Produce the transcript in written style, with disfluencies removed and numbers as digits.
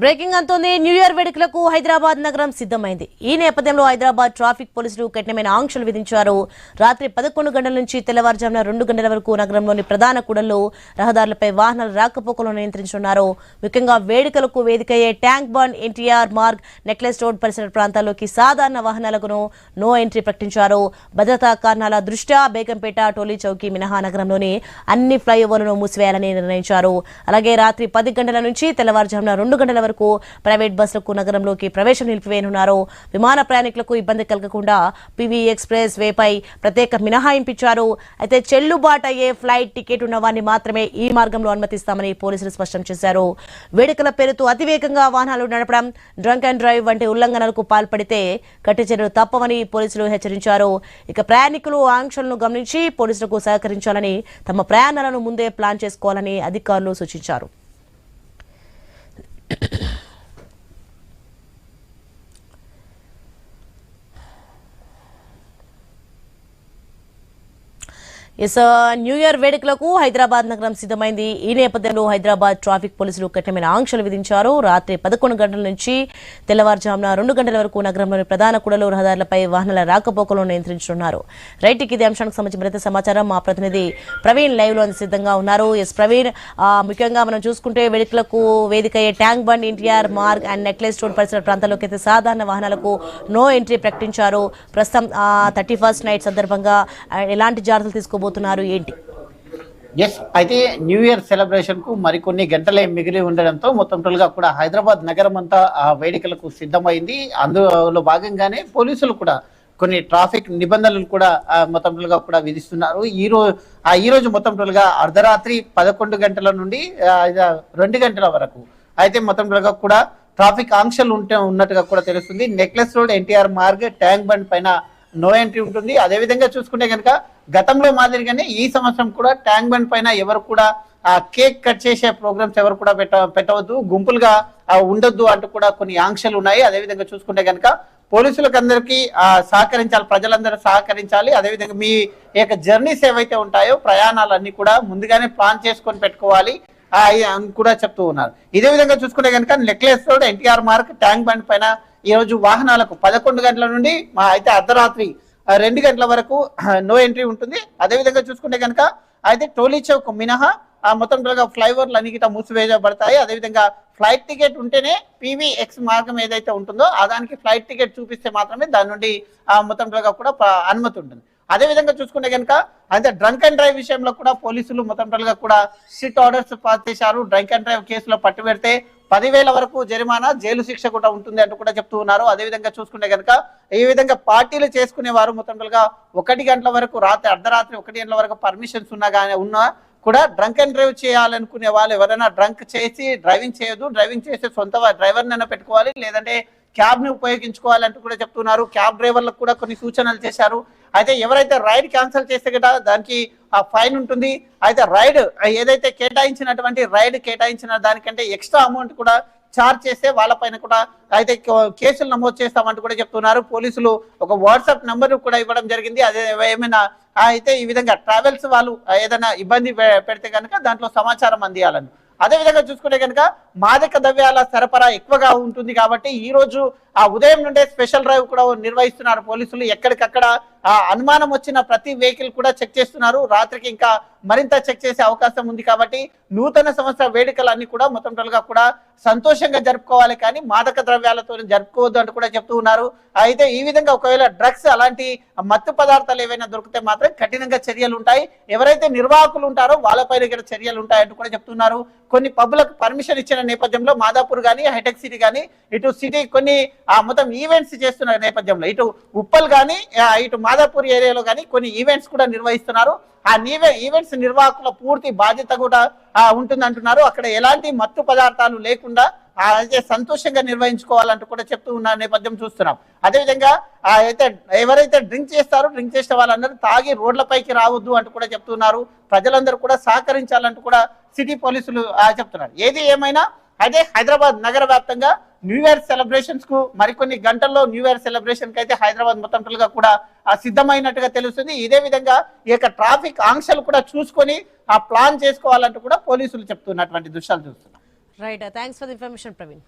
Breaking అంటోంది. New year వేడుకలకు హైదరాబాద్ నగరం సిద్ధమైంది. ఈ నేపథ్యంలో హైదరాబాద్ ట్రాఫిక్ పోలీసులు కఠినమైన ఆంక్షలు విధించారు. రాత్రి 11 గంటల నుంచి తెల్లవారుజామున 2 గంటల వరకు నగరంలోని ప్రధాన కూడళ్లు, రహదారులపై వాహనాల రాకపోకలను నియంత్రించనున్నారు. ముఖ్యంగా వేడుకలకు వేదికయ్యే ట్యాంక్ బండ్, ఎన్టీఆర్ మార్గ్, నెక్లెస్ రోడ్ పరిసర ప్రాంతాల్లోకి సాధారణ వాహనాలకు నో ఎంట్రీ ప్రకటించారు. భద్రతా కారణాల దృష్ట్యా బేగంపేట, టోలీ చౌకీ మినహా నగరంలోని అన్ని ఫ్లైఓవర్లను మూసివేయాలని నిర్ణయించారు. అలాగే రాత్రి 10 గంటల నుంచి తెల్లవారుజామున 2 గంటల వరకు ప్రైవేట్ బస్సులకు నగరంలోకి ప్రవేశం నిలిపివేయనున్నారు. విమాన ప్రయాణికులకు ఇబ్బంది కలగకుండా పీవీ ఎక్స్ప్రెస్ వేపై ప్రత్యేక మినహాయించారు. అయితే చెల్లుబాటు అయ్యే ఫ్లైట్ టికెట్ ఉన్న వారిని మాత్రమే ఈ మార్గంలో అనుమతిస్తామని పోలీసులు స్పష్టం చేశారు. వేడుకల పేరుతో అతివేగంగా వాహనాలు నడపడం, డ్రంక్ అండ్ డ్రైవ్ వంటి ఉల్లంఘనలకు పాల్పడితే కఠిన చర్యలు తప్పవని పోలీసులు హెచ్చరించారు. ఇక ప్రయాణికులు ఆంక్షలను గమనించి పోలీసులకు సహకరించాలని, తమ ప్రయాణాలను ముందే ప్లాన్ చేసుకోవాలని అధికారులు సూచించారు. న్యూ ఇయర్ వేడుకలకు హైదరాబాద్ నగరం సిద్ధమైంది. ఈ నేపథ్యంలో హైదరాబాద్ ట్రాఫిక్ పోలీసులు కఠినమైన ఆంక్షలు విధించారు. రాత్రి 11 గంటల నుంచి తెల్లవారుజామున 2 గంటల వరకు నగరంలోని ప్రధాన కూడళ్లు, రహదారులపై వాహనాల రాకపోకలను నియంత్రించనున్నారు. రైట్, ఇదే అంశానికి సంబంధించి మరింత సమాచారం మా ప్రతినిధి ప్రవీణ్ లైవ్ లో సిద్ధంగా ఉన్నారు. ప్రవీణ్, ముఖ్యంగా మనం చూసుకుంటే వేడుకలకు వేదికయ్యే ట్యాంక్ బండ్, ఎన్టీఆర్ మార్గ్ అండ్ నెక్లెస్ రోడ్ పరిసర ప్రాంతాల్లోకి అయితే సాధారణ వాహనాలకు నో ఎంట్రీ ప్రకటించారు. ప్రస్తుతం 31st నైట్ సందర్భంగా ఎలాంటి జాగ్రత్తలు తీసుకోబోతున్నారు ఏంటి? అయితే న్యూ ఇయర్ సెలబ్రేషన్ కు మరికొన్ని గంటలే మిగిలి ఉండడంతో మొత్తం టోల్గా కూడా హైదరాబాద్ నగరం అంతా ఆ వేడుకలకు సిద్ధమైంది. అందులో భాగంగానే పోలీసులు కూడా కొన్ని ట్రాఫిక్ నిబంధనలు కూడా మొత్తం టోల్గా కూడా విధిస్తున్నారు. ఈ రోజు మొత్తం టోల్గా అర్ధరాత్రి 11 గంటల నుండి 2 గంటల వరకు అయితే మొత్తం టోల్గా కూడా ట్రాఫిక్ ఆంక్షలు ఉన్నట్టుగా కూడా తెలుస్తుంది. Necklace road, NTR Marg, tank bund పైన నో ఎంట్రీ ఉంటుంది. అదేవిధంగా చూసుకుంటే కనుక గతంలో మాదిరిగానే ఈ సంవత్సరం కూడా ట్యాంక్ బండ్ పైన ఎవరు కూడా కేక్ కట్ చేసే ప్రోగ్రామ్స్ ఎవరు కూడా పెట్టవద్దు, గుంపులుగా ఉండొద్దు అంటూ కూడా కొన్ని ఆంక్షలు ఉన్నాయి. అదేవిధంగా చూసుకుంటే కనుక పోలీసులకు అందరికీ సహకరించాలి, ప్రజలందరూ సహకరించాలి. అదేవిధంగా మీ యొక్క జర్నీస్ ఏవైతే ఉంటాయో ప్రయాణాలన్నీ కూడా ముందుగానే ప్లాన్ చేసుకొని పెట్టుకోవాలి అని కూడా చెప్తూ ఉన్నారు. ఇదే విధంగా చూసుకుంటే కనుక necklace road, NTR Marg, tank bund పైన ఈ రోజు వాహనాలకు 11 గంటల నుండి అయితే అర్ధరాత్రి 2 గంటల వరకు నో ఎంట్రీ ఉంటుంది. అదేవిధంగా చూసుకుంటే కనుక అయితే టోలీ చౌక్ మినహా మొత్తం ఫ్లైఓవర్లు అన్ని గిట్ట మూసివేయబడతాయి. అదేవిధంగా ఫ్లైట్ టికెట్ ఉంటేనే పీవీ ఎక్స్ మార్గం ఏదైతే ఉంటుందో దానికి ఫ్లైట్ టికెట్ చూపిస్తే మాత్రమే దాని నుండి మొత్తం కూడా అనుమతి ఉంటుంది. అదేవిధంగా చూసుకుంటే కనుక అయితే డ్రంక్ అండ్ డ్రైవ్ విషయంలో కూడా పోలీసులు మొత్తం కూడా స్ట్రిక్ట్ ఆర్డర్స్ పాస్ చేశారు. డ్రంక్ అండ్ డ్రైవ్ కేసులో పట్టుబెడితే 10,000 వరకు జరిమానా, జైలు శిక్ష కూడా ఉంటుంది అంటూ కూడా చెప్తూ ఉన్నారు. అదేవిధంగా చూసుకుంటే కనుక ఈ విధంగా పార్టీలు చేసుకునేవారు మొత్తం 1 గంటల వరకు, అర్ధరాత్రి 1 గంటల వరకు పర్మిషన్స్ ఉన్నా కూడా డ్రంక్ అండ్ డ్రైవ్ చేయాలనుకునే వాళ్ళు ఎవరైనా డ్రంక్ చేసి డ్రైవింగ్ చేయొద్దు, డ్రైవింగ్ చేసే సొంత డ్రైవర్నైనా పెట్టుకోవాలి, లేదంటే క్యాబ్ ని ఉపయోగించుకోవాలంటూ కూడా చెప్తున్నారు. క్యాబ్ డ్రైవర్లకు కూడా కొన్ని సూచనలు చేశారు. అయితే ఎవరైతే రైడ్ క్యాన్సిల్ చేస్తే కదా దానికి ఫైన్ ఉంటుంది. అయితే రైడ్ ఏదైతే కేటాయించినటువంటి రైడ్ కేటాయించిన దానికంటే ఎక్స్ట్రా అమౌంట్ కూడా చార్జ్ చేస్తే వాళ్ళపైన కూడా అయితే కేసులు నమోదు చేస్తామంటూ కూడా చెప్తున్నారు. పోలీసులు ఒక వాట్సాప్ నంబర్ కూడా ఇవ్వడం జరిగింది. అదే ఏమైనా అయితే ఈ విధంగా ట్రావెల్స్ వాళ్ళు ఏదైనా ఇబ్బంది పెడితే కనుక దాంట్లో సమాచారం అందియాలని. అదేవిధంగా చూసుకుంటే కనుక మాదక ద్రవ్యాల సరఫరా ఎక్కువగా ఉంటుంది కాబట్టి ఈ రోజు ఉదయం నుండే స్పెషల్ డ్రైవ్ కూడా నిర్వహిస్తున్నారు పోలీసులు. ఎక్కడికక్కడ అనుమానం వచ్చిన ప్రతి వెహికల్ కూడా చెక్ చేస్తున్నారు. రాత్రికి ఇంకా మరింత చెక్ చేసే అవకాశం ఉంది కాబట్టి నూతన సంవత్సర వేడుకలన్నీ కూడా మొత్తం టోల్గా కూడా సంతోషంగా జరుపుకోవాలి, కానీ మాదక ద్రవ్యాలతో జరుపుకోవద్దు అంటూ కూడా చెప్తూ ఉన్నారు. అయితే ఈ విధంగా ఒకవేళ డ్రగ్స్ అలాంటి మత్తు పదార్థాలు ఏవైనా దొరికితే మాత్రం కఠినంగా చర్యలు ఉంటాయి. ఎవరైతే నిర్వాహకులు ఉంటారో వాళ్ళపైన ఇక్కడ చర్యలు ఉంటాయంటూ కూడా చెప్తున్నారు. కొన్ని పబ్లకు పర్మిషన్ ఇచ్చిన నేపథ్యంలో మాదాపూర్ కానీ, హైటెక్ సిటీ కానీ, ఇటు సిటీ కొన్ని మొత్తం ఈవెంట్స్ చేస్తున్న నేపథ్యంలో ఇటు ఉప్పల్ కానీ, ఇటు మాదాపూర్ ఏరియాలో కానీ కొన్ని ఈవెంట్స్ కూడా నిర్వహిస్తున్నారు. ఆ ఈవెంట్స్ నిర్వాహకుల పూర్తి బాధ్యత కూడా ఉంటుంది అంటున్నారు. అక్కడ ఎలాంటి మత్తు పదార్థాలు లేకుండా అయితే సంతోషంగా నిర్వహించుకోవాలంటూ కూడా చెప్తూ ఉన్న నేపథ్యం చూస్తున్నాం. అదేవిధంగా అయితే ఎవరైతే డ్రింక్ చేసిన వాళ్ళందరూ తాగి రోడ్లపైకి రావద్దు అంటూ కూడా చెప్తున్నారు. ప్రజలందరూ కూడా సహకరించాలంటూ కూడా సిటీ పోలీసులు చెప్తున్నారు. ఏది ఏమైనా అదే హైదరాబాద్ నగర వ్యాప్తంగా న్యూ ఇయర్ సెలబ్రేషన్స్ కు మరికొన్ని గంటల్లో న్యూ ఇయర్ సెలబ్రేషన్ కి అయితే హైదరాబాద్ మొత్తం కూడా సిద్ధమైనట్టుగా తెలుస్తుంది. ఇదే విధంగా ఈ యొక్క ట్రాఫిక్ ఆంక్షలు కూడా చూసుకొని ప్లాన్ చేసుకోవాలంటూ కూడా పోలీసులు చెప్తున్నటువంటి దృశ్యాలు చూస్తున్నాం. Right, thanks for the information Praveen.